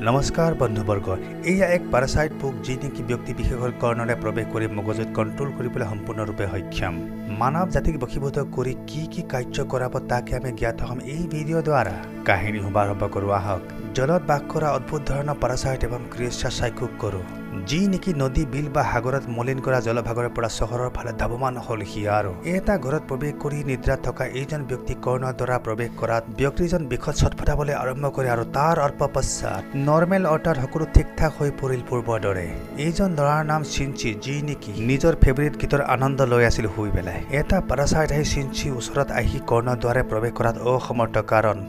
নমস্কাৰ বন্ধুবৰ্গ এয়া এক প্যাৰাসাইট পোক যি নেকি ব্যক্তি বিশেষৰ কৰ্ণৰে প্ৰৱেশ কৰি মগজুত কণ্ট্ৰোল কৰিবলৈ সম্পূৰ্ণৰূপে সক্ষম মানৱ জাতিক বশীভূত কৰি কি কাৰ্য কৰাব তাকে আমি জ্ঞাত হ'ম এই ভিডিঅ' দ্বাৰা কাহিনী শুভাৰম্ভ কৰোঁ আহক জলত বাস কৰা অদ্ভুত ধৰণৰ প্যাৰাসাইট এবং ক্ৰিয়েচাৰ চাক্ষুষ কৰোঁ যি নেকি নদী বিল বা সাগৰত মলিন কৰা জলভাগৰ পৰা চহৰৰ ফালে ধাৱমান হ'ল সি আৰু এটা ঘৰত প্ৰৱেশ কৰি নিদ্ৰাত থকা এইজন ব্যক্তি কৰ্ণৰ দ্বাৰা প্ৰৱেশ কৰাত ব্যক্তিজন বিষত ছটফটাবলৈ আৰম্ভ কৰে আৰু তাৰ অল্প পশ্চাত নৰ্মেল অৰ্থাৎ সকলো ঠিক ঠাক হৈ পৰিল পূৰ্বৰ দৰে এইজন ল'ৰাৰ নাম চিনচি যি নেকি নিজৰ ফেভৰিট গীতৰ আনন্দ লৈ আছিল শুই পেলাই এটা প্যাৰাসাইট আহি চিনচি ওচৰত আহি কৰ্ণৰ দ্বাৰে প্ৰৱেশ কৰাত অসমৰ্থ কাৰণ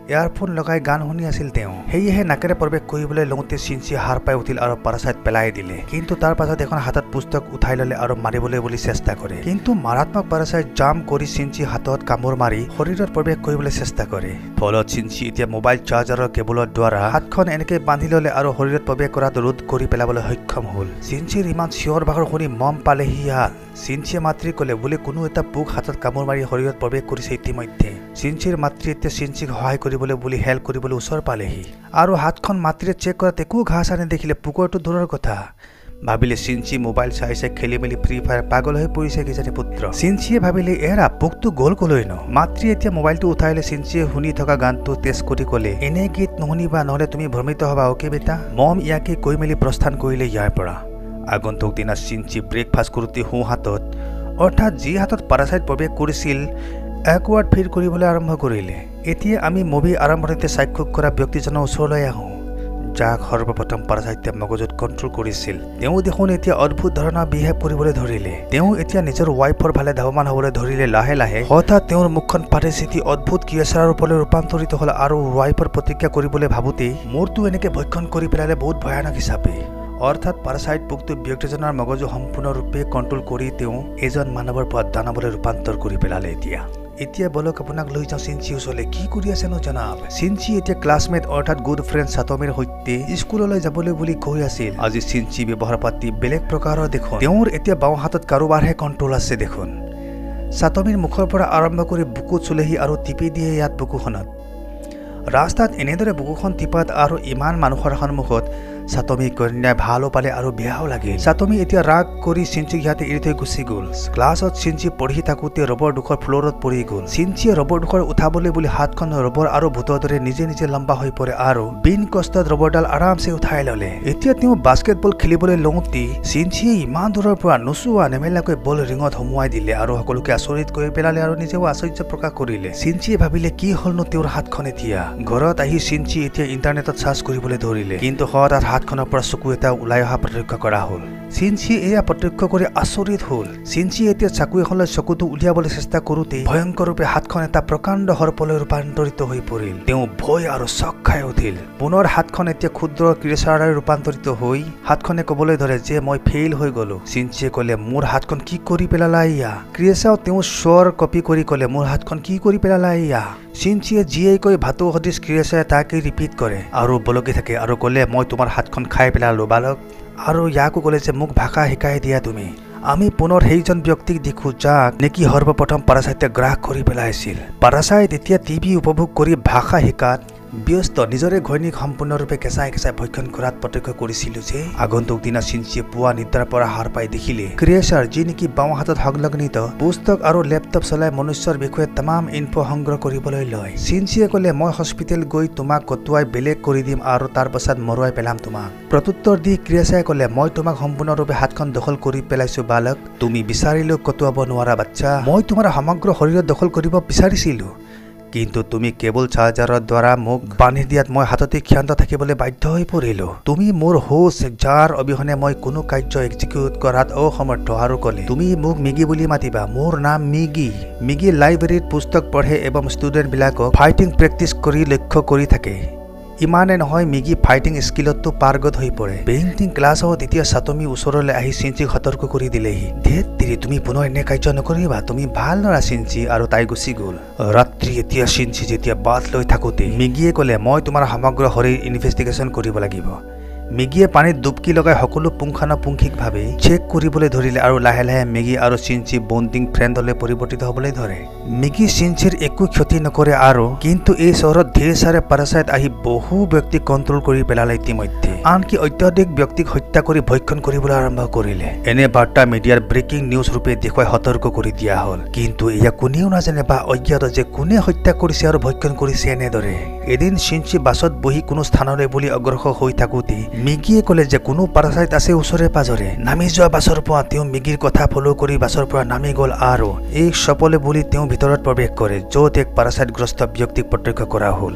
ইয়াৰফোন লগাই গান শুনি আছিল তেওঁ সেয়েহে নাকেৰে প্ৰৱেশ কৰিবলৈ লওঁতে চিনচি হাৰ পাই উঠিল আৰু প্যাৰাসাইট পেলাই দিলে কিন্তু তাৰ পাছত এখন হাতত পুস্তক উঠাই ল'লে আৰু মাৰিবলৈ বুলি চেষ্টা কৰে কিন্তু মাৰাত্মক প্যাৰাসাইট জাম কৰি চিনচি হাতত কামোৰ মাৰি শৰীৰত প্ৰৱেশ কৰিবলৈ চেষ্টা কৰে ফলত চিনচি এতিয়া মোবাইল চাৰ্জাৰৰ কেবলৰ দ্বাৰা হাতখন এনেকৈ বান্ধি ল'লে আৰু শৰীৰত প্ৰৱেশ কৰাত ৰোধ কৰি পেলাবলৈ সক্ষম হ'ল চিনচিৰ ইমান চিঞৰ বাখৰ শুনি মম পালেহি চিনচিয়ে মাতৃ ক'লে বোলে কোনো এটা পোক হাতত কামোৰ মাৰি শৰীৰত প্ৰৱেশ কৰিছে ইতিমধ্যে চিনচিৰ মাতৃ এতিয়া চিনচিক সহায় কৰিবলৈ বুলি হেল্প কৰিবলৈ ওচৰ পালেহি আৰু হাতখন মাতৃয়ে চেক কৰাত একো ঘাঁ চাহ নেদেখিলে পোকৰটো দূৰৰ কথা ভাবিলে চিনচি মোবাইল চাই খেলি মেলি ফ্ৰী ফায়াৰ পাগল হৈ পৰিছে কিজানি পুত্ৰ চিনচিয়ে ভাবিলে এৰা পোকটো গ'ল ক'লৈ ন মাতৃয়ে এতিয়া মোবাইলটো উঠাইলে চিনচিয়ে শুনি থকা গানটো টেষ্ট কৰি ক'লে এনে গীত নুশুনিবা নহ'লে তুমি ভ্ৰমিত হ'বা অ'কে বেটা মম ইয়াকে কৈ মেলি প্ৰস্থান কৰিলে ইয়াৰ পৰা আগন্তুক দিনা চিনচি ব্ৰেকফাষ্ট কৰোঁতে সোঁ হাতত অৰ্থাৎ যি হাতত প্যাৰাসাইট প্ৰৱেশ কৰিছিল একৱাৰ্ড ফিল কৰিবলৈ আৰম্ভ কৰিলে এতিয়া আমি মুভি আৰম্ভণিতে চাক্ষুষ কৰা ব্যক্তিজনৰ ওচৰলৈ আহোঁ যাক সৰ্বপ্ৰথম প্যাৰাসাইটে মগজুত কণ্ট্ৰোল কৰিছিল তেওঁ দেখোন এতিয়া অদ্ভুত ধৰণৰ বিহেভ কৰিবলৈ ধৰিলে তেওঁ এতিয়া নিজৰ ৱাইফৰ ফালে ধাৱমান হ'বলৈ ধৰিলে লাহে লাহে হঠাৎ তেওঁৰ মুখখন পাতি চিটি অদ্ভুত ক্ৰিয়েচাৰৰ ৰূপলৈ ৰূপান্তৰিত হ'ল আৰু ৱাইফৰ প্ৰতিজ্ঞা কৰিবলৈ ভাবোঁতেই মোৰটো এনেকৈ ভক্ষণ কৰি পেলালে বহুত ভয়ানক হিচাপে অৰ্থাৎ প্যাৰাসাইট পোকটো ব্যক্তিজনৰ মগজু সম্পূৰ্ণৰূপে কণ্ট্ৰোল কৰি তেওঁ এজন মানৱৰ পৰা দানৱলৈ ৰূপান্তৰ কৰি পেলালে এতিয়া বলক আপোনাক লৈ যাওঁ চিনচি ওচৰলৈ কি কৰি আছেনো জনাব চিনচি এতিয়া ক্লাছমেট অৰ্থাৎ গুড ফ্ৰেণ্ড চাতমিৰ সৈতে স্কুললৈ যাবলৈ বুলি গৈ আছিল আজি চিনচি ব্যৱহাৰ পাতি বেলেগ প্ৰকাৰৰ দেখোন তেওঁৰ এতিয়া বাওঁ হাতত কাৰোবাৰহে কণ্ট্ৰোল আছে দেখোন চাতমিৰ মুখৰ পৰা আৰম্ভ কৰি বুকু চুলেহি আৰু টিপি দিয়ে ইয়াত বুকুখনত ৰাস্তাত এনেদৰে বুকুখন টিপাত আৰু ইমান মানুহৰ সন্মুখত চাতমি কন্যাই ভালো পালে আৰু বেয়াও লাগিল চাতমি এতিয়া ৰাগ কৰি চিনচিক ইয়াতে এৰি থৈ গুচি গ'ল ক্লাছত চিনচি পঢ়ি থাকোঁতে ৰবৰ দুখৰ ফ্ল'ৰত পৰি গ'ল চিনচিয়ে ৰবৰ দুখৰ উঠাবলৈ বুলি হাতখন ৰবৰ আৰু ভূতৰ দৰে নিজে লম্বা হৈ পৰে আৰু বিন কষ্টত ৰবৰডাল আৰামছে উঠাই ল'লে এতিয়া তেওঁ বাস্কেটবল খেলিবলৈ লওঁতে চিনচিয়ে ইমান দূৰৰ পৰা নোচোৱা নেমেলাকৈ বল ৰিঙত সোমোৱাই দিলে আৰু সকলোকে আচৰিত কৰি পেলালে আৰু নিজেও আশ্চৰ্য প্ৰকাশ কৰিলে চিনচিয়ে ভাবিলে কি হ'লনো তেওঁৰ হাতখন এতিয়া ঘৰত আহি চিনচি এতিয়া ইণ্টাৰনেটত চাৰ্চ কৰিবলৈ ধৰিলে কিন্তু হঠাৎ হাতখনৰ পৰা চকু এটা ওলাই অহা প্ৰত্যক্ষ কৰা হ'ল চিনচি এয়া প্ৰত্যক্ষ কৰি আচৰিত হ'ল চিনচি এতিয়া চাকু এখনলৈ চকুটো উলিয়াবলৈ চেষ্টা কৰোঁতে ভয়ংকৰ ৰূপে হাতখন এটা প্ৰকাণ্ড সৰ্পলৈ ৰূপান্তৰিত হৈ পৰিল তেওঁ ভয় আৰু চক খাই উঠিল পুনৰ হাতখন এতিয়া ক্ষুদ্ৰ ক্ৰিয়েচাৰলৈ ৰূপান্তৰিত হৈ হাতখনে ক'বলৈ ধৰে যে মই ফেইল হৈ গ'লো চিনচিয়ে ক'লে মোৰ হাতখন কি কৰি পেলালা এয়া ক্ৰিয়েচাৰ তেওঁ স্বৰ কপি কৰি ক'লে মোৰ হাতখন কি কৰি পেলালা এয়া চিনচিয়ে যিয়েই কৈ ভাটৌ সদৃশ ক্ৰিয়েচাৰে তাকে ৰিপিট কৰে আৰু বলকি থাকে আৰু ক'লে মই তোমাৰ হাতখন খাই পেলালো বালক আৰু ইয়াকো ক'লে যে মোক ভাষা শিকাই দিয়া তুমি আমি পুনৰ সেইজন ব্যক্তিক দেখোঁ যাক নেকি সৰ্বপ্ৰথম প্যাৰাসাইটে গ্ৰাস কৰি পেলাইছিল প্যাৰাসাইট এতিয়া টিভি উপভোগ কৰি ভাষা শিকাত ব্যস্ত নিজৰে ঘৈণীক সম্পূৰ্ণৰূপে কেঁচাই ভক্ষণ কৰাত প্ৰত্যক্ষ কৰিছিলোঁ যে আগন্তুক দিনা চিনচিয়ে পুৱা নিদ্ৰাৰ পৰা হাৰ পাই দেখিলে ক্ৰিয়েচাৰ যি নেকি বাওঁ হাতত সংলগ্নিত পুস্তক আৰু লেপটপ চলাই মনুষ্যৰ বিষয়ে তামাম ইনফো সংগ্ৰহ কৰিবলৈ লয় চিনচিয়ে ক'লে মই হস্পিটেল গৈ তোমাক কটোৱাই বেলেগ কৰি দিম আৰু তাৰ পাছত মৰুৱাই পেলাম তোমাক প্ৰত্যুত্তৰ দি ক্ৰিয়েচাৰে ক'লে মই তোমাক সম্পূৰ্ণৰূপে হাতখন দখল কৰি পেলাইছো বালক তুমি বিচাৰিলেও কটোৱাব নোৱাৰা বাচ্চা মই তোমাৰ সমগ্ৰ শৰীৰত দখল কৰিব বিচাৰিছিলোঁ কিন্তু তুমি কেবল চাৰ্জাৰৰ দ্বাৰা মোক বান্ধি দিয়াত মই হাততে ক্ষান্ত থাকিবলৈ বাধ্য হৈ পৰিলোঁ তুমি মোৰ হোষ্ট যাৰ অবিহনে মই কোনো কাৰ্য এক্সিকিউট কৰাত অসমৰ্থ আৰু ক'লে তুমি মোক মিগি বুলি মাতিবা মোৰ নাম মিগি লাইব্ৰেৰীত পুস্তক পঢ়ে এবং ষ্টুডেণ্টবিলাকক ফাইটিং প্ৰেক্টিচ কৰি লক্ষ্য কৰি থাকে ইমানে নহয় মিগি ফাইটিং স্কিলতো পাৰ্গত হৈ পৰে পেইণ্টিং ক্লাছত এতিয়া চাতমি ওচৰলৈ আহি চিনচিক সতৰ্ক কৰি দিলেহি ধেত তেৰি তুমি পুনৰ এনে কাৰ্য নকৰিবা তুমি ভাল ল'ৰা চিনচি আৰু তাই গুচি গ'ল ৰাত্ৰি এতিয়া চিনচি যেতিয়া বাট লৈ থাকোঁতে মিগিয়ে ক'লে মই তোমাৰ সমগ্ৰ শৰীৰ ইনভেষ্টিগেশ্যন কৰিব লাগিব মেগীয়ে পানীত ডুবকি লগাই সকলো পুংখানুপুংখিকভাৱে চেক কৰিবলৈ ধৰিলে আৰু লাহে লাহে মেগী আৰু চিনচি বন্ডিং ফ্ৰেণ্ডলৈ পৰিৱৰ্তিত হ'বলৈ ধৰে। মেগী চিনচিৰ একো ক্ষতি নকৰে আৰু কিন্তু এই চহৰত ঢেৰ চাৰে পাৰাচাইট আহি বহু ব্যক্তিক কণ্ট্ৰল কৰি পেলালে ইতিমধ্যে। আনকি অত্যাধিক ব্যক্তিক হত্যা কৰি ভক্ষণ কৰিবলৈ আৰম্ভ কৰিলে। এনে বাৰ্তা মিডিয়াৰ ব্ৰেকিং নিউজ ৰূপে দেখুৱাই সতৰ্ক কৰি দিয়া হ'ল। কিন্তু এয়া কোনেও নাজানে বা অজ্ঞাত যে কোনে হত্যা কৰিছে আৰু ভক্ষণ কৰিছে এনেদৰে। এদিন চিনচি বাছত বহি কোনো স্থানলৈ বুলি অগ্ৰসৰ হৈ থাকোঁতে মেগীয়ে ক'লে যে কোনো পাৰাচাইট আছে ওচৰে পাজৰে। নামি যোৱা বাছৰ পৰা তেওঁ মেগীৰ কথা ফল' কৰি বাছৰ পৰা নামি গ'ল আৰু এই চপলে বুলি তেওঁ ভিতৰত প্ৰৱেশ কৰে, য'ত এক পাৰাচাইটগ্ৰস্ত ব্যক্তিক প্ৰত্যক্ষ কৰা হ'ল,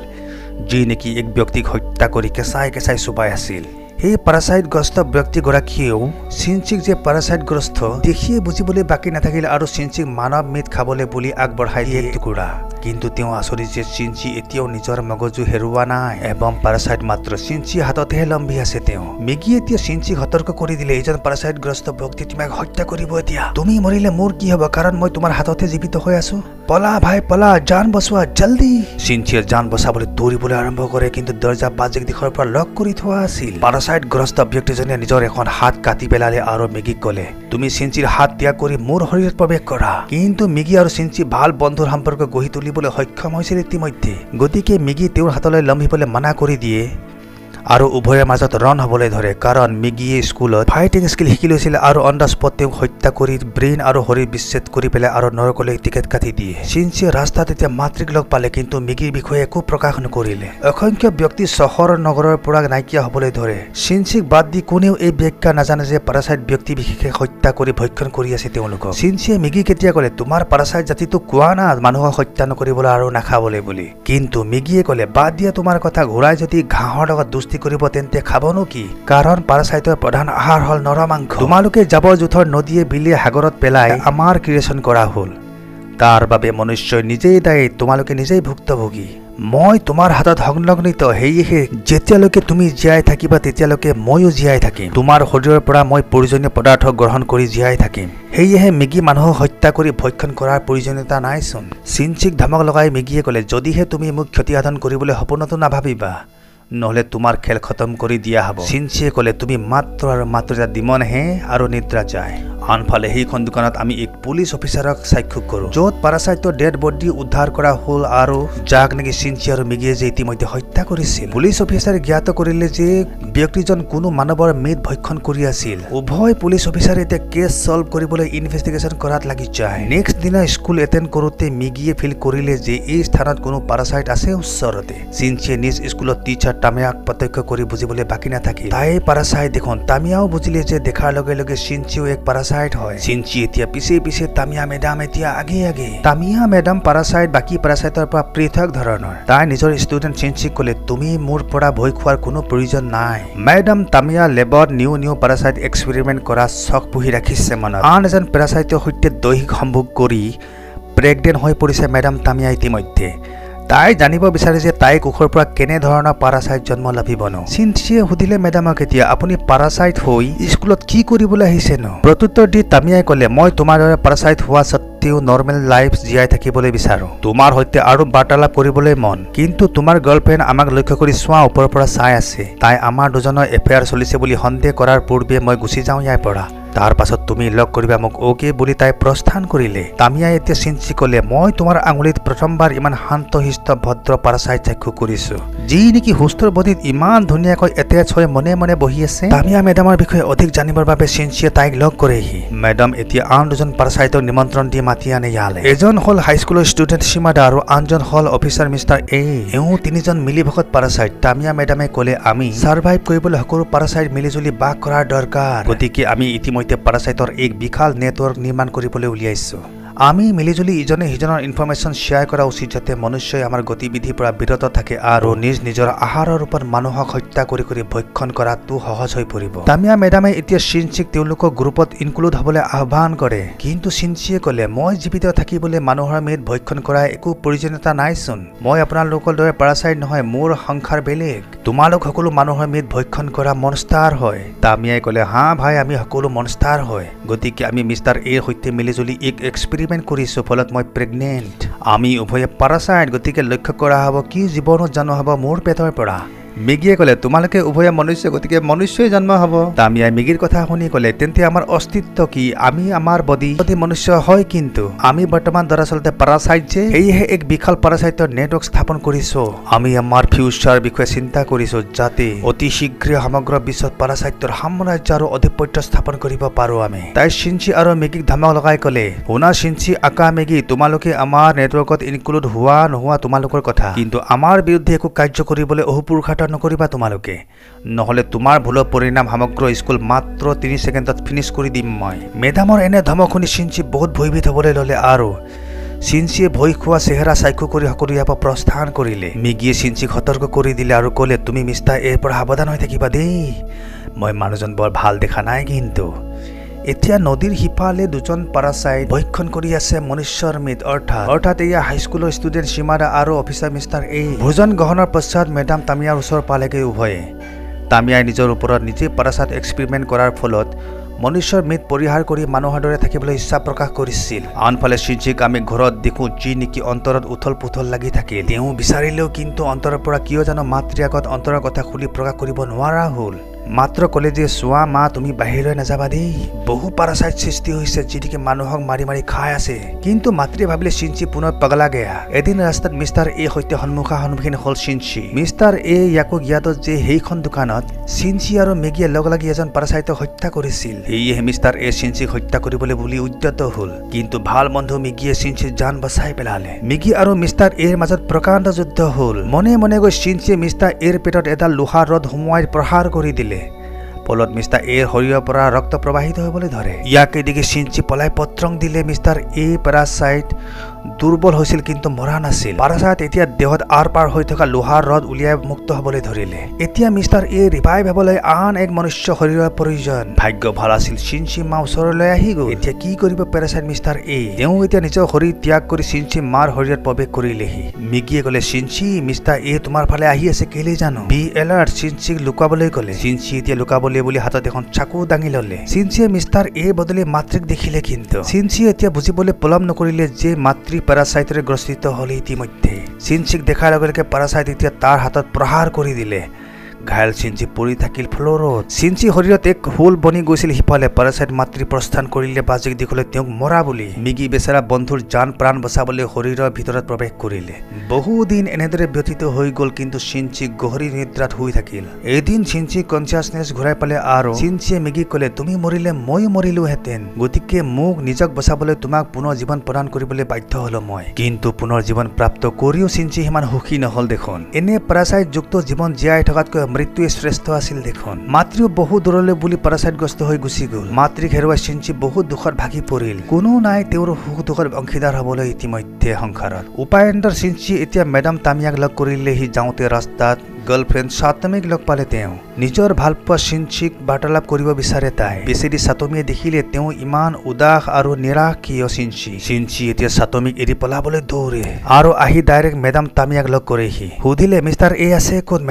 যি নেকি এক ব্যক্তিক হত্যা কৰি কেঁচাই কেঁচাই চুবাই আছিল। সেই পাৰাচাইটগ্ৰস্ত ব্যক্তিগৰাকীয়েও চিনচিক যে পাৰাচাইটগ্ৰস্ত দেখিয়ে বুজিবলৈ বাকী নাথাকিল আৰু চিনচিক মানৱ মিট খাবলৈ বুলি আগবঢ়াই দিয়ে টুকুৰা। কিন্তু তেওঁ আচৰিত যে চিনচি এতিয়াও নিজৰ মগজু হেৰুওৱা নাই এবং পাৰাচাইট মাত্ৰ চিনচিৰ হাততহে লম্বি আছে। তেওঁ মেগী এতিয়া চিনচিক সতৰ্ক কৰি দিলে, এইজন পাৰাচাইটগ্ৰস্ত ব্যক্তি তোমাক হত্যা কৰিব। এতিয়া তুমি মৰিলে মোৰ কি হ'ব, কাৰণ মই তোমাৰ হাততে জীৱিত হৈ আছো। পলা ভাই পলা, জান বচোৱা জলদি। চিনচিয়ে জান বচাবলৈ দৌৰিবলৈ আৰম্ভ কৰে, কিন্তু দৰ্জা বাজিক দিশৰ পৰা লক কৰি থোৱা আছিল। পাৰাচাইটগ্ৰস্ত ব্যক্তিজনে নিজৰ এখন হাত কাটি পেলালে আৰু মেগীক ক'লে, তুমি চিনচিৰ হাত ত্যাগ কৰি মোৰ শৰীৰত প্ৰৱেশ কৰা। কিন্তু মেগী আৰু চিনচি ভাল বন্ধুৰ সম্পৰ্ক গঢ়ি তুলিবলৈ সক্ষম হৈছিল ইতিমধ্যে। গতিকে মেগী তেওঁৰ হাতলৈ লম্বিবলৈ মানা কৰি দিয়ে আৰু উভয়ৰ মাজত ৰণ হ'বলৈ ধৰে, কাৰণ মেগীয়ে স্কুলত ফাইটিং স্কিল শিকি লৈছিল আৰু অন দ্য স্পট তেওঁক হত্যা কৰি ব্ৰেইন আৰু শৰীৰ বিচ্ছেদ কৰি পেলাই আৰু নৰকলৈ টিকেট কাটি দিয়ে। চিনচিয়ে ৰাস্তাত এতিয়া মাতৃক লগ পালে, কিন্তু মেগীৰ বিষয়ে একো প্ৰকাশ নকৰিলে। অসংখ্য ব্যক্তি চহৰ নগৰৰ পৰা নাইকিয়া হ'বলৈ ধৰে। চিনচিক বাদ দি কোনেও এই ব্যাখ্যা নাজানে যে পাৰাচাইট ব্যক্তি বিশেষে হত্যা কৰি ভক্ষণ কৰি আছে তেওঁলোকক। চিনচিয়ে মেগী কেতিয়া ক'লে, তোমাৰ পাৰাচাইট জাতিটো কোৱা না মানুহক হত্যা নকৰিবলৈ আৰু নাখাবলৈ বুলি। কিন্তু মেগীয়ে ক'লে, বাদ দিয়া তোমাৰ কথা, ঘোঁৰাই যদি ঘাঁহৰ লগত দুষ্টি কৰিব তেন্তে খাবনো কি, কাৰণ পাৰাচাইটৰ প্ৰধান আহাৰ হ'ল নৰমাংস। তোমালোকে জাবৰ জোথৰ নদীয়ে বিলে সাগৰত পেলাই আমাৰ ক্ৰিয়েশ্যন কৰা হ'ল, তাৰ বাবে মনুষ্যই নিজেই দায়ী, তোমালোকে নিজেই ভুক্তভোগী। মই তোমাৰ হাতত সংলগ্নিত, সেয়েহে যেতিয়ালৈকে তুমি জীয়াই থাকিবা তেতিয়ালৈকে ময়ো জীয়াই থাকিম। তোমাৰ শৰীৰৰ পৰা মই প্ৰয়োজনীয় পদাৰ্থ গ্ৰহণ কৰি জীয়াই থাকিম। সেয়েহে মেগী মানুহক হত্যা কৰি ভক্ষণ কৰাৰ প্ৰয়োজনীয়তা নাইচোন। চিনচিক ধমক লগাই মেগীয়ে ক'লে, যদিহে তুমি মোক ক্ষতিসাধন কৰিবলৈ সপোনতো নাভাবিবা, নহ'লে তোমাৰ খেল খতম কৰি দিয়া হ'ব। চিনচিয়ে ক'লে, তুমি মাত্ৰ আৰু মাত্ৰ এটা ডিমনহে আৰু নিদ্ৰা যায়। আনফালে সেইখন দোকানত আমি এক পুলিচ অফিচাৰক সাক্ষী কৰোঁ, য'ত পাৰাচাইটৰ ডেড বডি উদ্ধাৰ কৰা হ'ল আৰু যাক নেকি চিনচি আৰু মেগীয়ে যে ইতিমধ্যে হত্যা কৰিছিল। পুলিচ অফিচাৰে জ্ঞাত কৰিলে যে ব্যক্তিজন কোনো মানৱৰ মেদ ভক্ষণ কৰি আছিল। উভয় পুলিচ অফিচাৰে এতিয়া কেছ ছল্ভ কৰিবলৈ ইনভেষ্টিগেশ্যন কৰাত লাগি যায়। নেক্সট দিনা স্কুল এটেণ্ড কৰোঁতে মেগীয়ে ফিল কৰিলে যে এই স্থানত কোনো পাৰাচাইট আছে ওচৰতে। চিনচিয়ে নিজ স্কুলত টিচাৰ তামিয়াক প্ৰত্যক্ষ কৰি বুজিবলৈ বাকী নাথাকিল, তাই পাৰাচাইট দেখোন। তামিয়াও বুজিলে যে দেখাৰ লগে লগে চিনচিও এক পাৰাচাইট হয়। চিনচি এতিয়া পিছে পিছে তামিয়া মেডাম এতিয়া আগে আগে। তামিয়া মেডাম পাৰাচাইট বাকী পাৰাচাইটৰ পৰা পৃথক ধৰণৰ। তাই নিজৰ ষ্টুডেণ্ট চিনচিক ক'লে, তুমি মোৰ পৰা ভয় খোৱাৰ কোনো প্ৰয়োজন নাই। মেডাম তামিয়া লেবত নিউ পাৰাচাইট এক্সপেৰিমেণ্ট কৰা চখ পুহি ৰাখিছে মনত। আন এজন পেৰাচাইটৰ সৈতে দৈহিক সম্ভোগ কৰি প্ৰেগনেণ্ট হৈ পৰিছে মেডাম তামিয়া ইতিমধ্যে। তাই জানিব বিচাৰে যে তাই কোষৰ পৰা কেনেধৰণৰ পাৰাচাইট জন্ম লাভিবনো। চিনচিয়ে সুধিলে মেডামক, এতিয়া আপুনি পাৰাচাইট হৈ স্কুলত কি কৰিবলৈ আহিছে ন? প্ৰত্যুত্তৰ দি তামিয়াই ক'লে, মই তোমাৰ দৰে পাৰাচাইট হোৱা স্বত্তেও নৰ্মেল লাইফ জীয়াই থাকিবলৈ বিচাৰোঁ। তোমাৰ সৈতে আৰু বাৰ্তালাপ কৰিবলৈ মন, কিন্তু তোমাৰ গাৰ্লফ্ৰেণ্ড আমাক লক্ষ্য কৰি চোৱা ওপৰৰ পৰা চাই আছে। তাই আমাৰ দুজনৰ এফেয়াৰ চলিছে বুলি সন্দেহ কৰাৰ পূৰ্বে মই গুচি যাওঁ ইয়াৰ পৰা। তাৰ পাছত তুমি লগ কৰিবা মোক, অ'কে বুলি তাই প্ৰস্থান কৰিলে। তামিয়াই এতিয়া চিনচি ক'লে, মই তোমাৰ আঙুলিত প্ৰথমবাৰ ইমান শান্তশিষ্ট ভদ্ৰ পাৰাচাইট চাক্ষু কৰিছোঁ, যি নেকি সুস্থৰ বডিত ইমান ধুনীয়াকৈ এটেচ হৈ মনে মনে বহি আছে। তামিয়া মেডামৰ বিষয়ে অধিক জানিবৰ বাবে চিনচিয়ে তাইক লগ কৰেহি। মেডাম এতিয়া আন দুজন পাৰাচাইটক নিমন্ত্ৰণ দি মাতি আনে ইয়ালে। এজন হ'ল হাইস্কুলৰ ষ্টুডেণ্ট সীমাদা আৰু আনজন হ'ল অফিচাৰ মিষ্টাৰ এ। এওঁ তিনিজন মিলিভগত পাৰাচাইট। তামিয়া মেডামে ক'লে, আমি ছাৰ্ভাইভ কৰিবলৈ সকলো পাৰাচাইট মিলিজুলি বাস কৰাৰ দৰকাৰ। গতিকে আমি ইতিমধ্যে পাৰাচাইটৰ এক বিশাল নেটৱৰ্ক নিৰ্মাণ কৰিবলৈ উলিয়াইছোঁ। আমি মিলিজুলি ইজনে সিজনৰ ইনফৰমেশ্যন শ্বেয়াৰ কৰা উচিত, যাতে মনুষ্যই আমাৰ গতিবিধিৰ পৰা বিৰত থাকে আৰু নিজৰ আহাৰৰ ওপৰত মানুহক হত্যা কৰি ভক্ষণ কৰাটো সহজ হৈ পৰিব। তামিয়া মেডামে এতিয়া চিনচিক তেওঁলোকৰ গ্ৰুপত ইনক্লুড হ'বলৈ আহ্বান কৰে, কিন্তু চিনচিয়ে ক'লে, মই জীৱিত থাকিবলৈ মানুহৰ মেদ ভক্ষণ কৰাৰ একো প্ৰয়োজনীয়তা নাইচোন। মই আপোনালোকৰ দৰে পাৰাচাইট নহয়, মোৰ সংসাৰ বেলেগ। তোমালোক সকলো মানুহৰ মেদ ভক্ষণ কৰা মনষ্টাৰ হয়। তামিয়াই ক'লে, হা ভাই, আমি সকলো মনষ্টাৰ হয়। গতিকে আমি মিষ্টাৰ এৰ সৈতে মিলিজুলি এক এক্সপেৰিমেণ্ট কৰিছোঁ, ফলত মই প্ৰেগনেণ্ট। আমি উভয়ে পাৰাচাইট, গতিকে লক্ষ্য কৰা হ'ব কি জীৱনত জন্ম হ'ব মোৰ পেটৰ পৰা। মেগীয়ে ক'লে তোমালোকে উভয়ে মনুষ্য গতিকে মনুষ্যই জন্ম হ'ব তামিয়াই মেগীৰ কথা শুনি ক'লে তেন্তে আমাৰ অস্তিত্ব কি আমি আমাৰ বডি মনুষ্য হয় কিন্তু আমি বৰ্তমান দৰাচলতে পাৰাচাইট যে সেয়েহে এক বিশাল পাৰাচাইটৰ নেটৱৰ্ক স্থাপন কৰিছো আমি আমাৰ ফিউচাৰ বিষয়ে চিন্তা কৰিছো যাতে অতি শীঘ্ৰে সমগ্ৰ বিশ্বত পাৰাচাইটৰ সাম্ৰাজ্য আৰু আধিপত্য স্থাপন কৰিব পাৰো আমি তাই চিনচি আৰু মেগীক ধমক লগাই ক'লে শুনা চিনচি আকা মেগী তোমালোকে আমাৰ নেটৱৰ্কত ইনক্লুড হোৱা নোহোৱা তোমালোকৰ কথা কিন্তু আমাৰ বিৰুদ্ধে একো কাৰ্য কৰিবলৈ অহোপুৰুষাৰ্থ নকৰিবা তোমালোকে নহলে তোমাৰ ভুলৰ পৰিণাম সমগ্ৰ স্কুল মাত্ৰ ৩ ছেকেণ্ডত ফিনিছ কৰি দিম মই মেডামৰ এনে ধমক শুনি চিনচি বহুত ভয়ভীত হ'বলৈ ল'লে আৰু চিনচিয়ে ভয় খোৱা চেহেৰা চাক্ষু কৰি সকলো ইয়াৰ পৰা প্ৰস্থান কৰিলে মেগীয়ে চিনচিক সতৰ্ক কৰি দিলে আৰু ক'লে তুমি মিষ্টাৰ এৰ পৰা সাৱধান হৈ থাকিবা দেই মই মানুহজন বৰ ভাল দেখা নাই কিন্তু এতিয়া নদীৰ সিফালে দুজন পাৰাচাইট ভক্ষণ কৰি আছে মনুষ্যৰ মিট অৰ্থাৎ এয়া হাইস্কুলৰ ষ্টুডেণ্ট সীমাদা আৰু অফিচাৰ মিষ্টাৰ এ ভোজন গ্ৰহণৰ পশ্চাত মেডাম তামিয়াৰ ওচৰ পালেগৈ উভয়ে তামিয়াই নিজৰ ওপৰত নিজে পাৰাচাইট এক্সপেৰিমেণ্ট কৰাৰ ফলত মনুষ্যৰ মিট পৰিহাৰ কৰি মানুহৰ দৰে থাকিবলৈ ইচ্ছা প্ৰকাশ কৰিছিল আনফালে চিনচিক আমি ঘৰত দেখোঁ যি নেকি অন্তৰত উথল পুথল লাগি থাকে তেওঁ বিচাৰিলেও কিন্তু অন্তৰৰ পৰা কিয় জানো মাতৃৰ আগত অন্তৰৰ কথা খুলি প্ৰকাশ কৰিব নোৱাৰা হ'ল মাত্ৰ ক'লে যে চোৱা মা তুমি বাহিৰলৈ নাযাবা দেই বহু পাৰাচাইট সৃষ্টি হৈছে যিটিকে মানুহক মাৰি মাৰি খাই আছে কিন্তু মাতৃয়ে ভাবিলে চিনচি পুনৰ পগলা গেয়া এদিন ৰাস্তাত মিষ্টাৰ এ সৈতে সন্মুখীন হ'ল চিনচি মিষ্টাৰ এ ইয়াকো জ্ঞাত যে সেইখন দোকানত চিনচি আৰু মেগীয়ে লগ লাগি এজন পাৰাচাইটক হত্যা কৰিছিল সেয়েহে মিষ্টাৰ এ চিনচিক হত্যা কৰিবলৈ বুলি উদ্যত হ'ল কিন্তু ভাল বন্ধু মেগীয়ে চিনচিৰ জান বচাই পেলালে মেগী আৰু মিষ্টাৰ এৰ মাজত প্ৰকাণ্ড যুদ্ধ হ'ল মনে মনে গৈ চিনচিয়ে মিষ্টাৰ এৰ পেটত এডাল লোহাৰ ৰড সুমুৱাই প্ৰহাৰ কৰি দিলে ফলত মিষ্টাৰ এৰ শৰীৰৰ পৰা ৰক্ত প্ৰবাহিত হ'বলৈ ধৰে ইয়াকে দেখি চিনচি পলাই পত্ৰং দিলে মিষ্টাৰ এ পাৰাচাইট দুৰ্বল হৈছিল কিন্তু মৰা নাছিল পাৰাচাইট এতিয়া দেহত আৰ পাৰ হৈ থকা লোহাৰ ৰড উলিয়াই মুক্ত হ'বলৈ ধৰিলে এতিয়া মিষ্টাৰ এ ৰিভাইভ হ'বলৈ আন এক মনুষ্য শৰীৰৰ প্ৰয়োজন ভাগ্য ভাল আছিল চিনচি মা ওচৰলৈ আহি গ'ল এতিয়া কি কৰিব পাৰাচাইট মিষ্টাৰ এ তেওঁ এতিয়া নিজৰ শৰীৰ ত্যাগ কৰি চিনচি মাৰ শৰীৰত প্ৰৱেশ কৰিলেহি মেগীয়ে ক'লে চিনচি মিষ্টাৰ এ তোমাৰ ফালে আহি আছে কেলে জানো বি এলাৰ্ট চিনচিক লুকাবলৈ ক'লে চিনচি এতিয়া লুকাবলৈ বুলি হাতত এখন চাকু দাঙি ল'লে চিনচিয়ে মিষ্টাৰ এ বদলি মাতৃক দেখিলে কিন্তু চিনচিয়ে এতিয়া বুজিবলৈ পলম নকৰিলে যে মাতৃ পাৰাচাইটৰে গ্ৰস্তিত হ'ল ইতিমধ্যে চিনচিক দেখাৰ লগে লগে পাৰাচাইট এতিয়া তাৰ হাতত প্ৰহাৰ কৰি দিলে ঘাইল চিনচি পৰি থাকিল ফ্ল'ৰত চিনচি শৰীৰত এক হোল বনি গৈছিল সিফালে পাৰাচাইট মাতৃ প্ৰস্থান কৰিলে বাজিক দেখিলে তেওঁক মৰা বুলি মেগী বেচেৰা বন্ধুৰ জান প্ৰাণ বচাবলৈ শৰীৰৰ ভিতৰত প্ৰৱেশ কৰিলে বহুদিন এনেদৰে ব্যতীত হৈ গ'ল কিন্তু চিনচি গহীৰ নিদ্ৰাত শুই থাকিল এদিন চিনচি কনচিয়াছনেছ ঘূৰাই পালে আৰু চিনচিয়ে মেগীক ক'লে তুমি মৰিলে ময়ো মৰিলোহেঁতেন গতিকে মোক নিজক বচাবলৈ তোমাক পুনৰ জীৱন প্ৰদান কৰিবলৈ বাধ্য হ'লো মই কিন্তু পুনৰ জীৱন প্ৰাপ্ত কৰিও চিনচি সিমান সুখী নহ'ল দেখোন এনে পাৰাচাইটযুক্ত জীৱন জীয়াই থকাতকৈ মৃত্যুৱে শ্ৰেষ্ঠ আছিল দেখোন মাতৃও বহু দূৰলৈ বুলি পাৰাচাইটগ্ৰস্ত হৈ গুচি গ'ল মাতৃক হেৰুৱাই চিনচি বহুত দুখত ভাগি পৰিল কোনো নাই তেওঁৰ সুখ দুখৰ অংশীদাৰ হ'বলৈ ইতিমধ্যে সংসাৰত উপায়ন্তৰ চিনচি এতিয়া মেডাম তামিয়াক লগ কৰিলেহি যাওঁতে ৰাস্তাত গাৰ্লফ্ৰেণ্ড সাতমিক লগ পালে তেওঁ নিজৰ ভালপোৱা চিনচিক বাৰ্তালাপ কৰিব বিচাৰে তাই বেচেৰি সাতমিয়ে দেখিলে তেওঁ ইমান উদাস আৰু নিৰাশ কিয় চিনচি এতিয়া সাতমিক এৰি পলাবলৈ দৌৰে আৰু আহি ডাইৰেক্ট মেডাম তামিয়াক লগ কৰেহি সুধিলে মিষ্টাৰ এ আছে ক'ত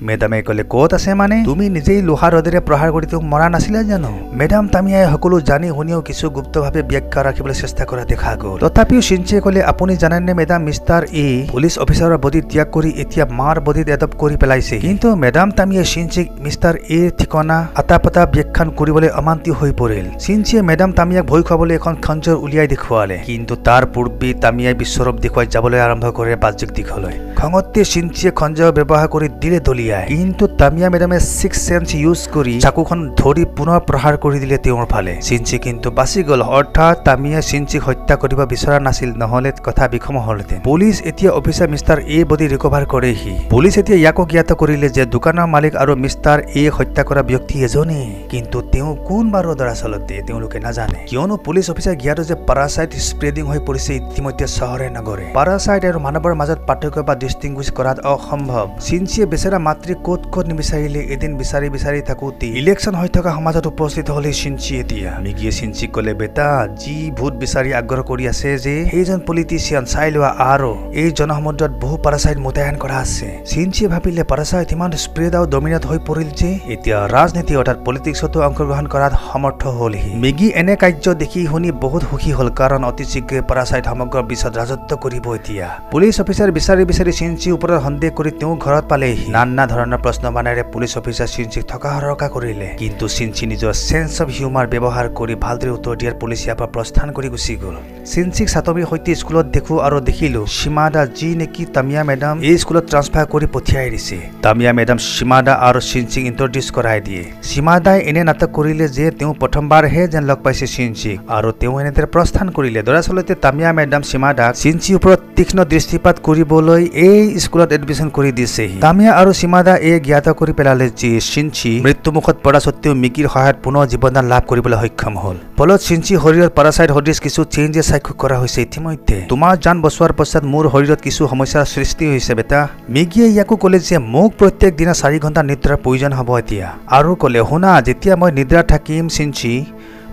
মেডামে ক'লে ক'ত আছে মানে তুমি নিজেই লোহাৰ ৰডেৰে প্ৰহাৰ কৰি তেওঁক মৰা নাছিলা জানো মেডাম তামিয়াই সকলো জানি শুনিও কিছু গুপ্তভাৱে ব্যাখ্যা ৰাখিবলৈ চেষ্টা কৰা দেখা গ'ল তথাপিও চিনচিয়ে ক'লে আপুনি জানেনে মেডাম মিষ্টাৰ এ পুলিচ অফিচাৰৰ বডি ত্যাগ কৰি এতিয়া মাৰ বডিত এডপ্ট কৰি পেলাইছে কিন্তু মেডাম তামিয়াই চিনচিক মিষ্টাৰ এৰ ঠিকনা আটাপাটা ব্যাখ্যান কৰিবলৈ অমান্তি হৈ পৰিল চিনচিয়ে মেডাম তামিয়াক ভয় খুৱাবলৈ এখন খঞ্জৰ উলিয়াই দেখুৱালে কিন্তু তাৰ পূৰ্বে তামিয়াই বিশ্বৰূপ দেখুৱাই যাবলৈ আৰম্ভ কৰে বাহ্যিক দিশলৈ খঙতে চিনচিয়ে খঞ্জৰ ব্যৱহাৰ কৰি দিলে দলিয়াই কিন্তু তামিয়া মেডামে 6 সেন্স ইউজ কৰি চাকুখন ধৰি পুনৰ প্ৰহাৰ কৰি দিলে তেওঁৰ ফালে চিনচি কিন্তু বাচি গ'ল অৰ্থাৎ তামিয়া চিনচিক হত্যা কৰিব বিচৰা নাছিল নহ'লে কথা বিষম হ'লহেঁতেন পুলিচ এতিয়া অফিচাৰ মিষ্টাৰ এ বডি ৰিকভাৰ কৰেহি পুলিচ এতিয়া ইয়াকো জ্ঞাত কৰিলে যে দোকানৰ মালিক আৰু মিষ্টাৰ এ হত্যা কৰা ব্যক্তি এজনেই কিন্তু তেওঁ কোন বাৰু দৰাচলতে তেওঁলোকে নাজানে কিয়নো পুলিচ অফিচাৰ জ্ঞাত যে পাৰাচাইট স্প্ৰেডিং হৈ পৰিছে ইতিমধ্যে চহৰে নগৰে পাৰাচাইট আৰু মানৱৰ মাজত পাৰ্থক্য বা ডিষ্টিংগুইছ কৰাত অসম্ভৱ চিনচিয়ে বেচেৰা মাতৃ ক'ত নিবিচাৰিলে এদিন বিচাৰি থাকোঁতে ইলেকশ্যন হৈ থকা সমাজত উপস্থিত হ'লে চিনচি এতিয়া মেগীয়ে চিনচিক ক'লে বেটা যি ভোট বিচাৰি আগ্ৰহ কৰি আছে যে সেইজন পলিটিচিয়ান চাই লোৱা আৰু এই জনসমুদ্ৰত বহু পাৰাচাইট মোতায়েন কৰা আছে চিনচিয়ে ভাবি ভাবিলে পাৰাচাইট ইমান স্প্ৰেড আৰু ডমিনেট হৈ পৰিল যে এতিয়া ৰাজনীতি অৰ্থাৎ পলিটিক্সতো অংশগ্ৰহণ কৰাত সমৰ্থ হ'ল সি মেগী এনে কাৰ্য দেখি শুনি বহুত সুখী হ'ল কাৰণ অতি শীঘ্ৰে পাৰাচাইট সমগ্ৰ বিশ্বত ৰাজত্ব কৰিব এতিয়া পুলিচ অফিচাৰ বিচাৰি চিনচিৰ ওপৰত সন্দেহ কৰি তেওঁ ঘৰত পালেহি নানা ধৰণৰ প্ৰশ্ন বানেৰে পুলিচ অফিচাৰ চিনচিক থকা হৰকা কৰিলে কিন্তু চিনচি নিজৰ সেন্স অফ হিউমাৰ ব্যৱহাৰ কৰি ভালদৰে উত্তৰ দিয়াৰ পুলিচ ইয়াৰ পৰা প্ৰস্থান কৰি গুচি গ'ল চিনচিক সাতমীৰ সৈতে স্কুলত দেখো আৰু দেখিলো সীমাদা যি নেকি তামিয়া মেডাম এই স্কুলত ট্ৰান্সফাৰ কৰি পঠিয়াই দিছে তামিয়া মেডাম সীমাদা আৰু চিনচিক ইন্ট্ৰডিউচ কৰাই দিয়ে সীমাদাই এনে নাটক কৰিলে যে তেওঁ প্ৰথমবাৰহে যেন লগ পাইছে চিনচিক আৰু তেওঁ এনেদৰে প্ৰস্থান কৰিলে দৰাচলতে তামিয়া মেডাম সীমাদাক চিনচিৰ ওপৰত তীক্ষ্ণ দৃষ্টিপাত কৰিবলৈ এই স্কুলত এডমিশ্যন কৰি দিছে তামিয়া আৰু সীমাদা এই জ্ঞাত কৰি পেলালে যে চিনচি মৃত্যুমুখত পৰা সত্ত্বেও মিকিৰ সহায়ত পুনৰ জীৱনদান লাভ কৰিবলৈ সক্ষম হ'ল ফলত চিনচি শৰীৰৰ পাৰাচাইট সদৃশ কিছু চেঞ্জেছ সাক্ষ্য কৰা হৈছে ইতিমধ্যে তোমাৰ জান বচোৱাৰ পশ্চাত মোৰ শৰীৰত কিছু সমস্যাৰ সৃষ্টি হৈছে বেটা মেগীয়ে ইয়াকো ক'লে যে মোক প্ৰত্যেক দিনা 4 ঘণ্টা নিদ্ৰাৰ প্ৰয়োজন হ'ব এতিয়া আৰু ক'লে শুনা যেতিয়া মই নিদ্ৰাত থাকিম চিনচি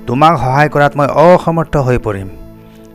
তোমাক সহায় কৰাত মই অসমৰ্থ হৈ পৰিম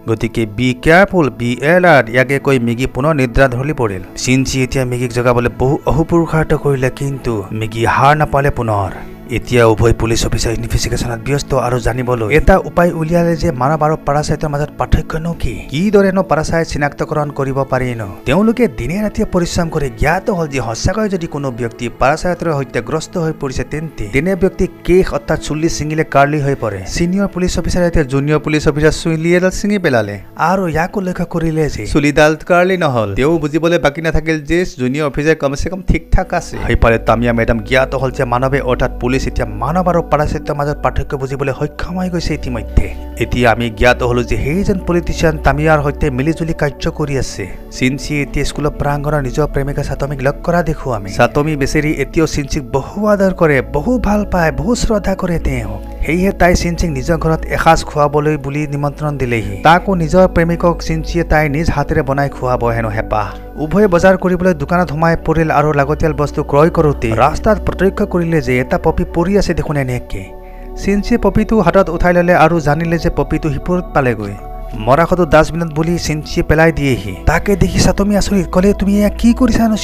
গতিকে বি কেয়াৰফুল বি এলাৰ্ট ইয়াকে কৈ মেগী পুনৰ নিদ্ৰা ধৰি পৰিল চিনচি এতিয়া মেগীক জগাবলৈ বহু অহুপুৰুষাৰ্থ কৰিলে কিন্তু মেগী হাৰ নাপালে পুনৰ এতিয়া উভয় পুলিচ অফিচাৰ ইনভেষ্টিগেশ্যনত ব্যস্ত আৰু জানিবলৈ এটা উপায় উলিয়ালে যে মানৱ আৰু পাৰাচাইটৰ মাজত পাৰ্থক্যনো কি দৰেনো পাৰাচাইট চিনাক্তকৰণ কৰিব পাৰি ন তেওঁলোকে দিনে ৰাতিয়ে পৰিশ্ৰম কৰি জ্ঞাত হ'ল যে সঁচাকৈ যদি কোনো ব্যক্তি পাৰাচাইটৰ সৈতে গ্ৰস্ত হৈ পৰিছে তেন্তে তেনে ব্যক্তি কেশ অৰ্থাৎ চুলি ছিঙিলে কাৰ্লি হৈ পৰে চিনিয়ৰ পুলিচ অফিচাৰে এতিয়া জুনিয়ৰ পুলিচ অফিচাৰ চুলি এডাল ছিঙি পেলালে আৰু ইয়াকো লক্ষ্য কৰিলে যে চুলিডাল কাৰ্লি নহ'ল তেওঁ বুজিবলৈ বাকী নাথাকিল যে জুনিয়ৰ অফিচাৰ কমচে কম ঠিক ঠাক আছে সেইফালে তামিয়া মেডাম জ্ঞাত হ'ল যে মানৱে অৰ্থাৎ পুলিচ এতিয়া মানৱ আৰু পাৰাচাইটৰ মাজত পাৰ্থক্য বুজিবলৈ সক্ষম হৈ গৈছে ইতিমধ্যে এতিয়া আমি জ্ঞাত হলো যে সেইজন পলিটিচিয়ান তামিয়াৰ সৈতে মিলিজুলি কাৰ্য কৰি আছে চিনচি এতিয়া স্কুলৰ প্ৰাংগণৰ নিজৰ প্ৰেমিকা সাতমীক লগ কৰা দেখো আমি সাতমী বেচেৰি এতিয়াও চিনচিক বহু আদৰ কৰে বহু ভাল পায় বহু শ্ৰদ্ধা কৰে তেওঁ সেয়েহে তাই চিনচিক নিজৰ ঘৰত এসাঁজ খুৱাবলৈ বুলি নিমন্ত্ৰণ দিলেহি তাকো নিজৰ প্ৰেমিকক চিনচিয়ে তাই নিজ হাতেৰে বনাই খুৱাব হেনো হেঁপাহ উভয়ে বজাৰ কৰিবলৈ দোকানত সোমাই পৰিল আৰু লাগতিয়াল বস্তু ক্ৰয় কৰোঁতে ৰাস্তাত প্ৰত্যক্ষ কৰিলে যে এটা পপি পৰি আছে দেখোন এনেকে চিনচিয়ে পপিটো হাতত উঠাই ল'লে আৰু জানিলে যে পপিটো হিপুৰত পালেগৈ মৰাশটো ডাষ্টবিনত বুলি চিনচিয়ে পেলাই দিয়েহি তাকে দেখি সাতমী আচৰিত ক'লে তুমি এয়া কি কৰিছানো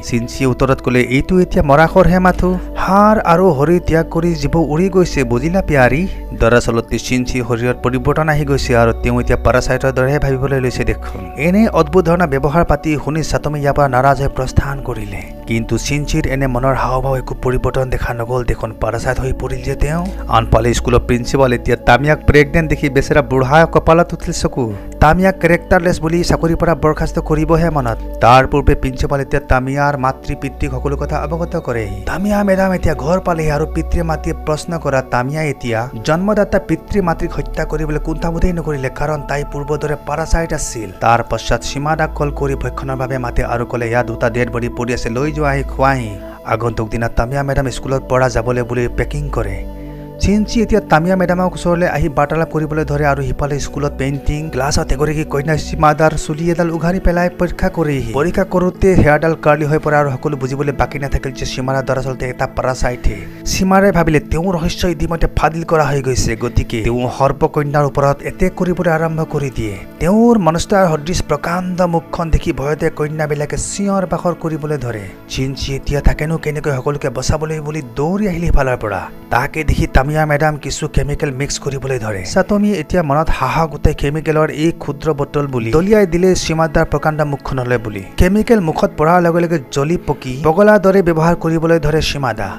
চিনচিয়ে উত্তৰত ক'লে এইটো এতিয়া মৰাশৰহে মাথো হাড় আৰু শৰীৰ ত্যাগ কৰি জীৱ উৰি গৈছে বুজিলা পিয়াৰী দৰাচলতে চিনচিৰ শৰীৰত পৰিৱৰ্তন আহি গৈছে আৰু তেওঁ এতিয়া পাৰাচাইটৰ দৰেহে ভাবিবলৈ লৈছে দেখোন এনে অদ্ভুত ধৰণৰ ব্যৱহাৰ পাতি শুনি সাতমী ইয়াৰ পৰা নাৰাজ হৈ প্ৰস্থান কৰিলে কিন্তু চিনচিৰ এনে মনৰ হাওভাও একো পৰিৱৰ্তন দেখা নগ'ল দেখোন পাৰাচাইট হৈ পৰিল যে তেওঁ আনফালে স্কুলৰ প্ৰিন্সিপাল এতিয়া তামিয়াক প্ৰেগনেণ্ট দেখি বেচেৰা বুঢ়া কপালত উঠিল চকু তামিয়াক কেৰেক্টাৰলেছ বুলি চাকৰিৰ পৰা বৰখাস্ত কৰিবহে মনত তাৰ পূৰ্বে প্ৰিন্সিপাল এতিয়া তামিয়াৰ মাতৃ পিতৃক সকলো কথা অৱগত কৰে তামিয়া মেডাম এতিয়া ঘৰ পালেহি আৰু পিতৃ মাতৃয়ে প্ৰশ্ন কৰা তামিয়া এতিয়া জন্মদাতা পিতৃ মাতৃক হত্যা কৰিবলৈ কুণ্ঠাবোধেই নকৰিলে কাৰণ তাই পূৰ্বৰ দৰে পাৰাচাইট আছিল তাৰ পশ্চাত সীমাদাক কল কৰি ভক্ষণৰ বাবে মাতে আৰু ক'লে ইয়াত দুটা ডেড বডি পৰি আছে লৈ যোৱাহি খোৱাহি আগন্তুক দিনা তামিয়া মেডাম স্কুলত পৰা যাবলৈ বুলি পেকিং কৰে চিনচি এতিয়া তামিয়া মেডামৰ ওচৰলৈ আহি বাৰ্তালাপ কৰিবলৈ ধৰে আৰু সিফালে স্কুলত পেইণ্টিং ক্লাছত এগৰাকী কন্যা সীমাদাৰ চুলি এডাল উঘাৰি পেলাই পৰীক্ষা কৰোঁতে হেয়াৰডাল কাৰ্লি হৈ পৰে আৰু সকলো বুজিবলৈ বাকী নাথাকিল যে সীমাদা দৰাচলতে এটা পাৰাচাইটহে সীমাৰে ভাবিলে তেওঁৰ ৰহস্য ইতিমধ্যে ফাদিল কৰা হৈ গৈছে গতিকে তেওঁ সৰ্বকন্যাৰ ওপৰত এটেক কৰিবলৈ আৰম্ভ কৰি দিয়ে তেওঁৰ মনষ্টাৰ সদৃশ প্ৰকাণ্ড মুখখন দেখি ভয়তে কন্যাবিলাকে চিঞৰ বাখৰ কৰিবলৈ ধৰে চিনচি এতিয়া থাকেনো কেনেকৈ সকলোকে বচাবলৈ বুলি দৌৰি আহিল সিফালৰ পৰা তাকে দেখি তামিয়া মেডাম কিছু কেমিকেল মিক্স কৰিবলৈ ধৰে সাতমীয়ে এতিয়া মনত হাঁহা গোটাই কেমিকেলৰ এই ক্ষুদ্ৰ বটল বুলি দলিয়াই দিলে সীমাদাৰ প্ৰকাণ্ড মুখখনলৈ বুলি কেমিকেল মুখত পৰাৰ লগে লগে জ্বলি পকি পগলাৰ দৰে ব্যৱহাৰ কৰিবলৈ ধৰে সীমাদা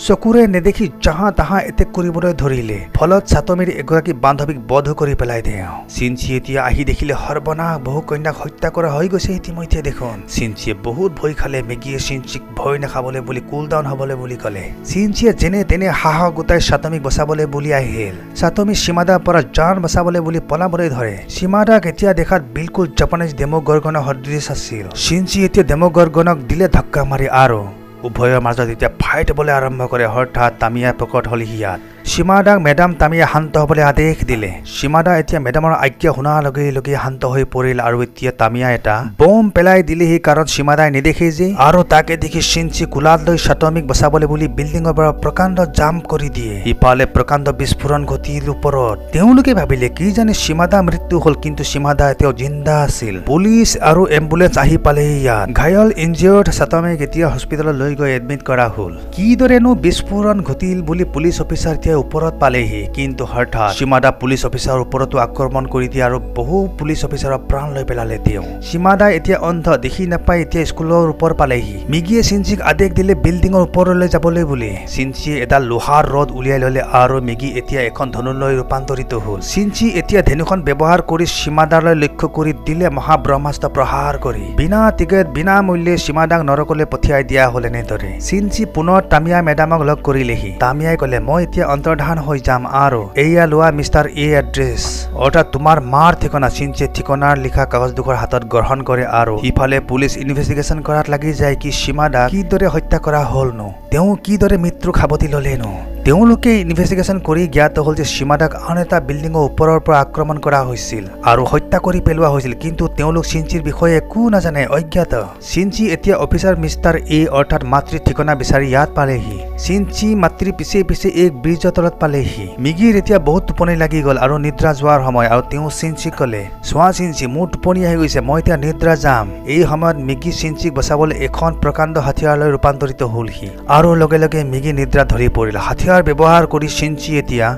চকুৰে নেদেখি জাহা তাহা এটেক কৰিবলৈ ধৰিলে ফলত সাতমীৰ এগৰাকী বান্ধৱীক বধ কৰি পেলাই তেওঁ চিনচি এতিয়া আহি দেখিলে সৰ্বনাশ বহু কন্যাক হত্যা কৰা হৈ গৈছে ইতিমধ্যে দেখোন চিনচিয়ে বহুত ভয় খালে মেগীয়ে চিনচিক ভয় নাখাবলৈ বুলি কুল ডাউন হ'বলৈ বুলি ক'লে চিনচিয়ে যেনে তেনে সাহস গোটাই সাতমীক বচাবলৈ বুলি আহিল সাতমী সীমাদাৰ পৰা জান বচাবলৈ বুলি পলাবলৈ ধৰে সীমাদাক এতিয়া দেখাত বিলকুল জাপানীজ ডেমোগৰ্গনৰ সদৃশ আছিল চিনচি এতিয়া ডেমোগৰ্গনক দিলে ধক্কা মাৰি আৰু উভয়ৰ মাজত এতিয়া ফাইট হ'বলৈ আৰম্ভ কৰে হঠাৎ তামিয়া প্ৰকট হ'লেহি ইয়াত সীমাদাক মেডাম তামিয়া শান্ত হ'বলৈ আদেশ দিলে সীমাদা এতিয়া মেডামৰ আজ্ঞা শুনাৰ লগে লগে শান্ত হৈ পৰিল আৰু এতিয়া তামিয়া এটা বম পেলাই দিলেহি কাৰণ সীমাদাই নেদেখে যে আৰু তাকে দেখি চিঞ্চি কোলাত লৈ চাটমিক বচাবলৈ বুলি বিল্ডিঙৰ পৰা প্ৰকাণ্ড জাম্প কৰি দিয়ে ইফালে প্ৰকাণ্ড বিস্ফোৰণ ঘটিল ওপৰত তেওঁলোকে ভাবিলে কি জানে সীমাদা মৃত্যু হ'ল কিন্তু সীমাদা এতিয়াও জিন্দা আছিল পুলিচ আৰু এম্বুলেন্স আহি পালেহি ইয়াত ঘায়ল ইনজিয়ৰ্ড চাটমিক এতিয়া হস্পিটেলত লৈ গৈ এডমিট কৰা হ'ল কিদৰেনো বিস্ফোৰণ ঘটিল বুলি পুলিচ অফিচাৰ এতিয়া ওপৰত পালেহি কিন্তু হঠাৎ সীমাদা পুলিচ অফিচাৰৰ ওপৰতো আক্ৰমণ কৰি দিয়ে আৰু বহু পুলিচ অফিচাৰৰ প্ৰাণ লৈ পেলালে তেওঁ সীমাদা এতিয়া অন্ধ দেখি নাপায় এতিয়া স্কুলৰ ওপৰ পালেহি মিগিয়ে চিঞ্চিক আদেশ দিলে বিল্ডিঙৰ ওপৰলৈ যাবলৈ বুলি চিঞ্চিয়ে এডাল লোহাৰ ৰড উলিয়াই ল'লে আৰু মিগি এতিয়া এখন ধনুলৈ ৰূপান্তৰিত হ'ল চিঞ্চি এতিয়া ধেনুখন ব্যৱহাৰ কৰি সীমাদালৈ লক্ষ্য কৰি দিলে মহাব্ৰহ্মাস্ত্ৰ প্ৰহাৰ কৰি বিনা টিকেট বিনা মূল্যে সীমাদাক নৰকলৈ পঠিয়াই দিয়া হ'ল এনেদৰে চিঞ্চি পুনৰ তামিয়া মেডামক লগ কৰিলেহি তামিয়াই ক'লে মই এতিয়া অন্তৰ্ধান হৈ যাম আৰু এয়া লোৱা মিষ্টাৰ এ এড্ৰেছ অৰ্থাৎ তোমাৰ মাৰ ঠিকনা চিঞ্চিয়ে ঠিকনাৰ লিখা কাগজ দুখৰ হাতত গ্ৰহণ কৰে আৰু ইফালে পুলিচ ইনভেষ্টিগেশ্যন কৰাত লাগি যায় কি সীমাদাক কিদৰে হত্যা কৰা হ'লনো তেওঁ কিদৰে মৃত্যু সাৱটি ল'লেনো তেওঁলোকে ইনভেষ্টিগেশ্যন কৰি জ্ঞাত হ'ল যে সীমাদাক আন এটা বিল্ডিঙৰ ওপৰৰ পৰা আক্ৰমণ কৰা হৈছিল আৰু হত্যা কৰি পেলোৱা হৈছিল কিন্তু তেওঁলোক চিঞ্চিৰ বিষয়ে একো নাজানে অজ্ঞাত চিঞ্চি এতিয়া অফিচাৰ মিষ্টাৰ এ অৰ্থাৎ মাতৃৰ ঠিকনা বিচাৰি ইয়াত পালেহি চিঞ্চি মাতৃৰ পিছে পিছে এক ব্ৰিজৰ তলত পালেহি মিগিৰ এতিয়া বহুত টোপনি লাগি গ'ল আৰু নিদ্ৰা যোৱাৰ সময় আৰু তেওঁ চিঞ্চিক ক'লে চোৱা চিঞ্চি মোৰ টোপনি আহি গৈছে মই এতিয়া নিদ্ৰা যাম এই সময়ত মিগি চিঞ্চিক বচাবলৈ এখন প্ৰকাণ্ড হাতিয়াৰলৈ ৰূপান্তৰিত হ'লহি আৰু লগে লগে মিগি নিদ্ৰা ধৰি পৰিল হাতিয়াৰ ব্যৱহাৰ কৰি চিঞ্চি এতিয়া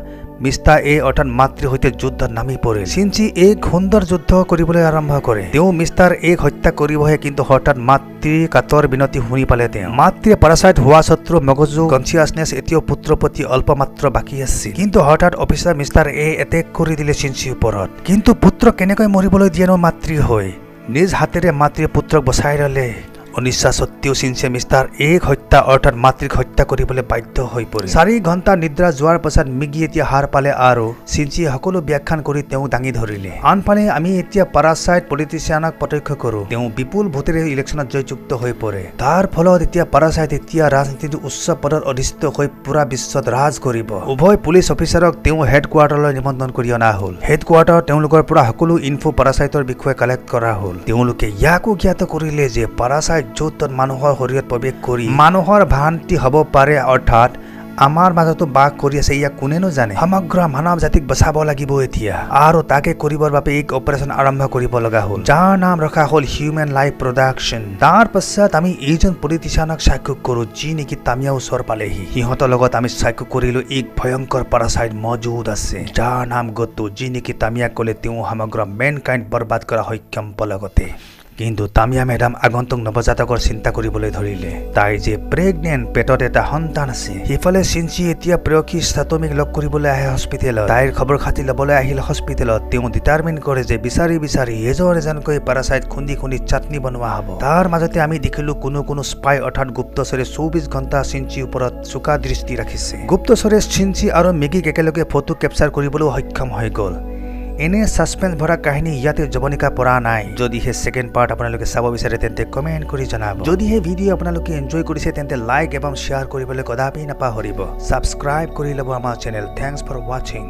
মিষ্টাৰ এ অৰ্থাৎ মাতৃৰ সৈতে যুদ্ধত নামি পৰিল চিঞ্চি এক সুন্দৰ যুদ্ধ কৰিবলৈ আৰম্ভ কৰে তেওঁ মিষ্টাৰ এক হত্যা কৰিবহে কিন্তু হঠাৎ মাতৃৰ কাতৰ বিনতি শুনি পালে তেওঁ মাতৃয়ে পাৰাচাইট হোৱা স্বত্ব মগজু কনচিয়াছনেছ এতিয়াও পুত্ৰৰ প্ৰতি অল্প মাত্ৰ বাকী আছিল কিন্তু হঠাৎ অফিচাৰ মিষ্টাৰ এ এটেক কৰি দিলে চিঞ্চিৰ ওপৰত কিন্তু পুত্ৰ কেনেকৈ মৰিবলৈ দিয়েনো মাতৃ হৈ নিজ হাতেৰে মাতৃয়ে পুত্ৰক বচাই ল'লে অনিচ্ছা সত্ত্বেও চিঞ্চিয়ে মিষ্টাৰ এক হত্যা অৰ্থাৎ মাতৃক হত্যা কৰিবলৈ বাধ্য হৈ পৰিল 4 ঘণ্টা নিদ্ৰা যোৱাৰ পাছত মিগি এতিয়া হাৰ পালে আৰু চিঞ্চিয়ে সকলো ব্যাখ্যান কৰি তেওঁক দাঙি ধৰিলে আনফালে আমি এতিয়া পাৰাচাইট পলিটিচিয়ানক প্ৰত্যক্ষ কৰোঁ তেওঁ বিপুল ভোটেৰে ইলেকশ্যনত জয়যুক্ত হৈ পৰে তাৰ ফলত এতিয়া পাৰাচাইট এতিয়া ৰাজনীতিৰ উচ্চ পদত অধিষ্ঠিত হৈ পুৰা বিশ্বত ৰাজ কৰিব উভয় পুলিচ অফিচাৰক তেওঁ হেডকোৱাৰ্টাৰলৈ নিমন্ত্ৰণ কৰি অনা হ'ল হেডকোৱাৰ্টাৰত তেওঁলোকৰ পৰা সকলো ইনফো পাৰাচাইটৰ বিষয়ে কালেক্ট কৰা হ'ল তেওঁলোকে ইয়াকো জ্ঞাত কৰিলে যে পাৰাচাইট য'ত মানুহৰ শৰীৰত প্ৰৱেশ কৰি মানুহৰ ভ্ৰান্তি হ'ব পাৰে অৰ্থাৎ আমাৰ মাজতো বাস কৰি আছে ইয়াক কোনেনো জানে সমগ্ৰ মানৱ জাতিক বচাব লাগিব এতিয়া আৰু তাকে কৰিবৰ বাবে এক অপাৰেশ্যন আৰম্ভ কৰিব লগা হ'ল যাৰ নাম ৰখা হ'ল হিউমেন লাইফ প্ৰডাকশ্যন তাৰ পাছত আমি এইজন পলিটিচিয়ানক সাক্ষী কৰোঁ যি নেকি তামিয়া ওচৰ পালেহি সিহঁতৰ লগত আমি সাক্ষী কৰিলোঁ এক ভয়ংকৰ পাৰাচাইট মজুদ আছে যাৰ নাম গতু যি নেকি তামিয়াক ক'লে তেওঁ সমগ্ৰ মেনকাইণ্ড বৰবাদ কৰা সক্ষম লগতে কিন্তু তামিয়া মেডাম আগন্তুক নৱজাতকৰ চিন্তা কৰিবলৈ ধৰিলে তাই যে প্ৰেগনেণ্ট পেটত এটা সন্তান আছে সিফালে চিঞ্চি এতিয়া প্ৰেয়সী চাটমিক লগ কৰিবলৈ আহে হস্পিটেলত তাইৰ খবৰ খাতি ল'বলৈ আহিল হস্পিটেলত তেওঁ ডিটাৰমিন কৰে যে বিচাৰি বিচাৰি এজনকৈ পাৰাচাইট খুন্দি খুন্দি চাটনি বনোৱা হ'ব তাৰ মাজতে আমি দেখিলোঁ কোনো স্পাই অৰ্থাৎ গুপ্তচৰে 24 ঘণ্টা চিঞ্চিৰ ওপৰত চোকা দৃষ্টি ৰাখিছে গুপ্তচৰে চিঞ্চি আৰু মেগিক একেলগে ফটো কেপচাৰ কৰিবলৈ সক্ষম হৈ গ'ল এনে সাসপেন্স ভৰা কাহিনী ইয়াতে জবনিকা পৰা নাই যদিহে সেকেন্ড পাৰ্ট আপোনালোকে চাব বিচাৰে তেন্তে কমেন্ট কৰি জনাব যদিহে ভিডিঅ' আপোনালোকে এনজয় কৰিছে তেন্তে লাইক এবং শ্বেয়াৰ কৰিবলৈ কদাপি নাপাহৰিব সাবস্ক্ৰাইব কৰি ল'ব আমাৰ চেনেল থ্যাঙ্কস ফৰ ৱাচিং